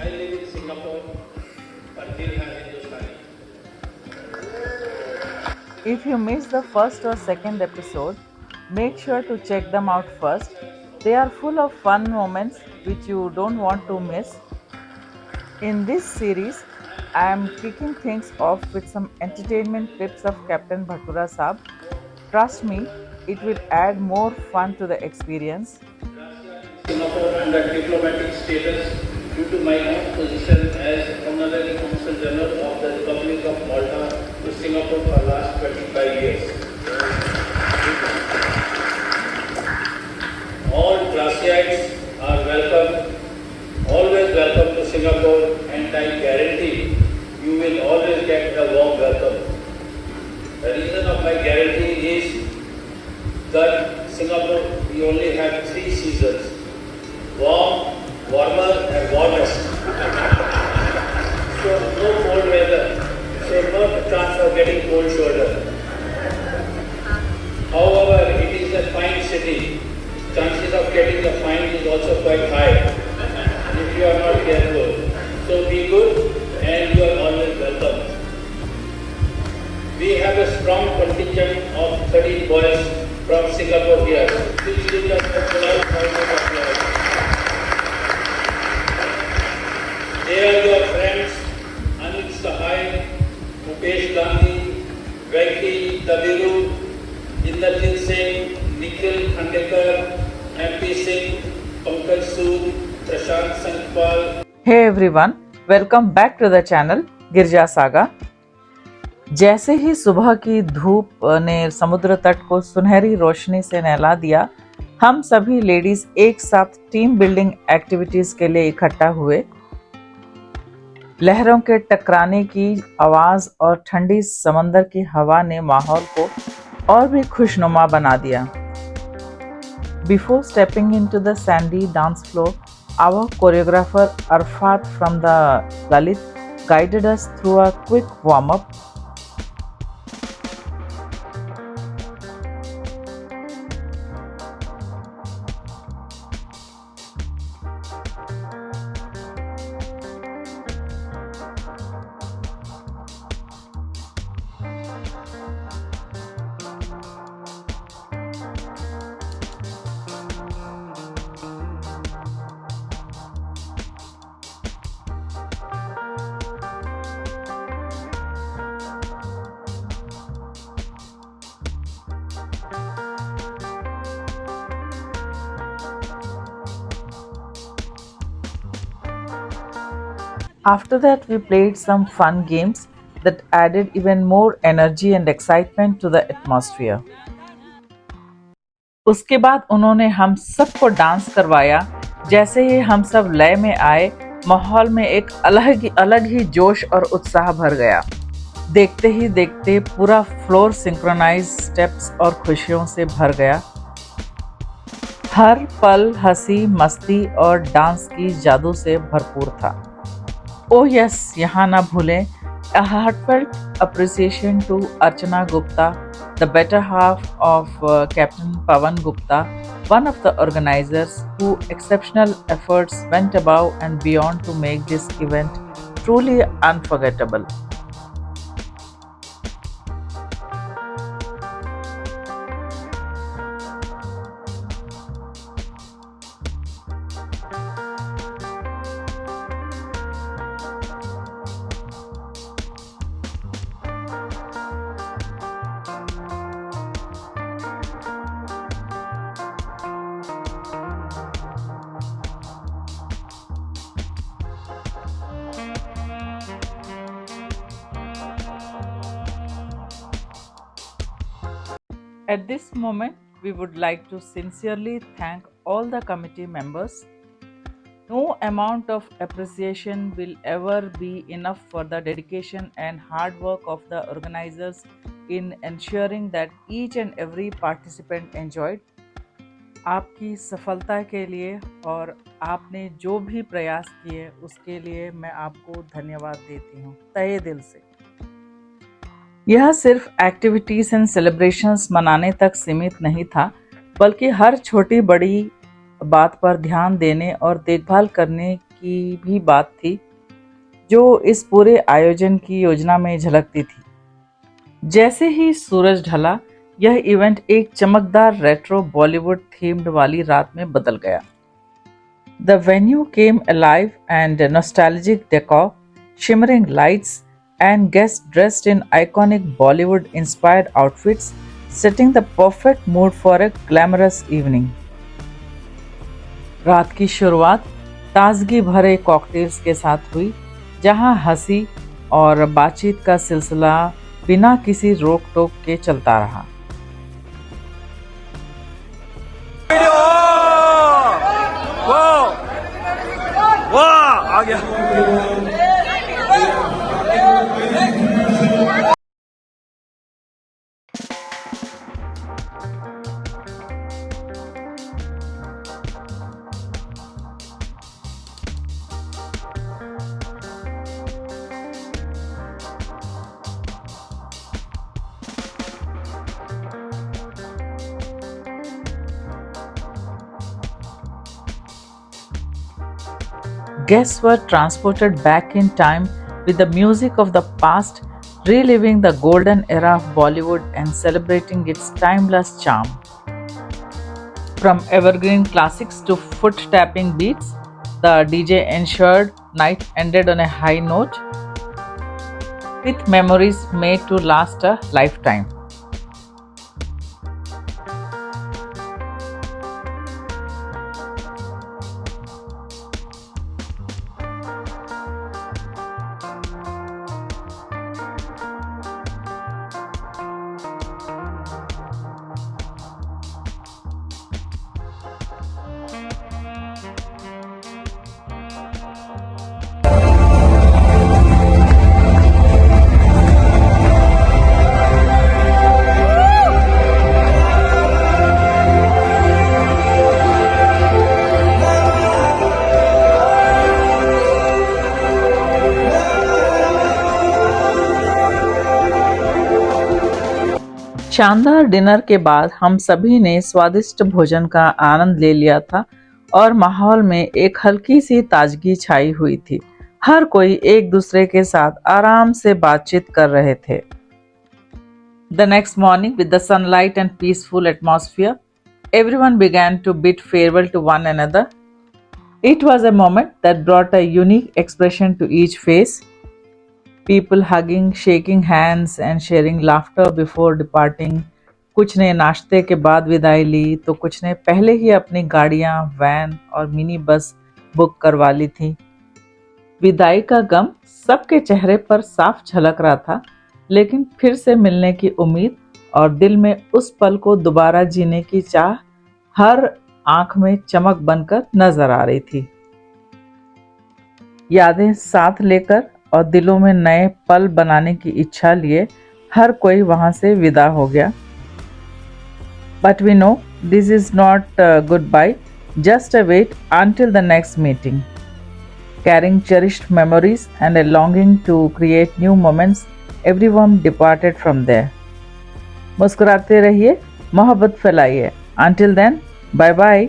I live in Singapore, but Dil hai Hindustani. If you missed the first or second episode, make sure to check them out first. They are full of fun moments which you don't want to miss. In this series, I am kicking things off with some entertainment clips of Captain Bhatura Saab. Trust me, it will add more fun to the experience. Singapore under diplomatic status due to my own position as Honorary Consul General of the Republic of Malta to Singapore for the last 25 years. All glaciates are welcome, always welcome to Singapore, and I guarantee you will always get a warm welcome. The reason of my guarantee is that Singapore, we only have 3 seasons: warm, warmer, and warmest. So no cold weather, so no chance of getting cold shoulder. However, it is a fine city. Chances of getting the fine is also quite high if you are not careful. So be good and you are always welcome. We have a strong contingent of 13 boys from Singapore here. Please give us a polite round of applause. They are your friends, Anil Sahai, Mukesh Gandhi, Venki Tabiru, Inderjit Singh, Nikhil Khandekar, MP Singh, Pankaj Sood, Prashant Sankpal. Hey everyone, welcome back to the channel गिरजा सागा। जैसे ही सुबह की धूप ने समुद्र तट को सुनहरी रोशनी से नहला दिया, हम सभी लेडीज एक साथ टीम बिल्डिंग एक्टिविटीज के लिए इकट्ठा हुए। लहरों के टकराने की आवाज और ठंडी समंदर की हवा ने माहौल को और भी खुशनुमा बना दिया। Before stepping into the sandy dance floor, our choreographer Arfat from the Lalit guided us through a quick warm-up. After that, we played some fun games that added even more energy and excitement to the atmosphere. उसके बाद उन्होंने हम सबको dance करवाया। जैसे ही हम सब लय में आए, माहौल में एक अलग ही जोश और उत्साह भर गया। देखते ही देखते पूरा फ्लोर सिंक्रोनाइज स्टेप्स और खुशियों से भर गया। हर पल हंसी, मस्ती और डांस की जादू से भरपूर था। Oh yes, यहाँ ना भूलें, a heartfelt appreciation to Archana Gupta, the better half of Captain Pawan Gupta, one of the organizers, whose exceptional efforts went above and beyond to make this event truly unforgettable. At this moment, we would like to sincerely thank all the committee members. No amount of appreciation will ever be enough for the dedication and hard work of the organizers in ensuring that each and every participant enjoyed. आपकी सफलता के लिए और आपने जो भी प्रयास किए उसके लिए मैं आपको धन्यवाद देती हूँ तहे दिल से। यह सिर्फ एक्टिविटीज एंड सेलिब्रेशंस मनाने तक सीमित नहीं था, बल्कि हर छोटी बड़ी बात पर ध्यान देने और देखभाल करने की भी बात थी जो इस पूरे आयोजन की योजना में झलकती थी। जैसे ही सूरज ढला, यह इवेंट एक चमकदार रेट्रो बॉलीवुड थीम्ड वाली रात में बदल गया। The venue came alive and nostalgic decor, shimmering lights, and guests dressed in iconic Bollywood-inspired outfits, setting the perfect mood for a glamorous evening. रात की शुरुआत ताजगी भरे कॉकटेल्स के साथ हुई, जहां हंसी और बातचीत का सिलसिला बिना किसी रोक टोक के चलता रहा। वाह आ गया। Guests were transported back in time with the music of the past, reliving the golden era of Bollywood and celebrating its timeless charm. From evergreen classics to foot-tapping beats, the DJ ensured night ended on a high note, with memories made to last a lifetime. शानदार dinner के बाद हम सभी ने स्वादिष्ट भोजन का आनंद ले लिया था और माहौल में एक हल्की सी ताजगी छाई हुई थी। हर कोई एक दूसरे के साथ आराम से बातचीत कर रहे थे। The next morning, with the sunlight and peaceful atmosphere, everyone began to bid farewell to one another. It was a moment that brought a unique expression to each face. People hugging, shaking hands and sharing laughter before departing. कुछ ने नाश्ते के बाद विदाई ली तो कुछ ने पहले ही अपनी गाड़ियां, वैन और मिनी बस बुक करवा ली थी। विदाई का गम सबके चेहरे पर साफ झलक रहा था, लेकिन फिर से मिलने की उम्मीद और दिल में उस पल को दोबारा जीने की चाह हर आंख में चमक बनकर नजर आ रही थी। यादें साथ लेकर और दिलों में नए पल बनाने की इच्छा लिए हर कोई वहां से विदा हो गया। But we know this is not goodbye, just a wait until the next meeting. Carrying cherished memories and a longing to create new moments, everyone departed from there. मुस्कुराते रहिए, मोहब्बत फैलाइए। Until then, bye bye.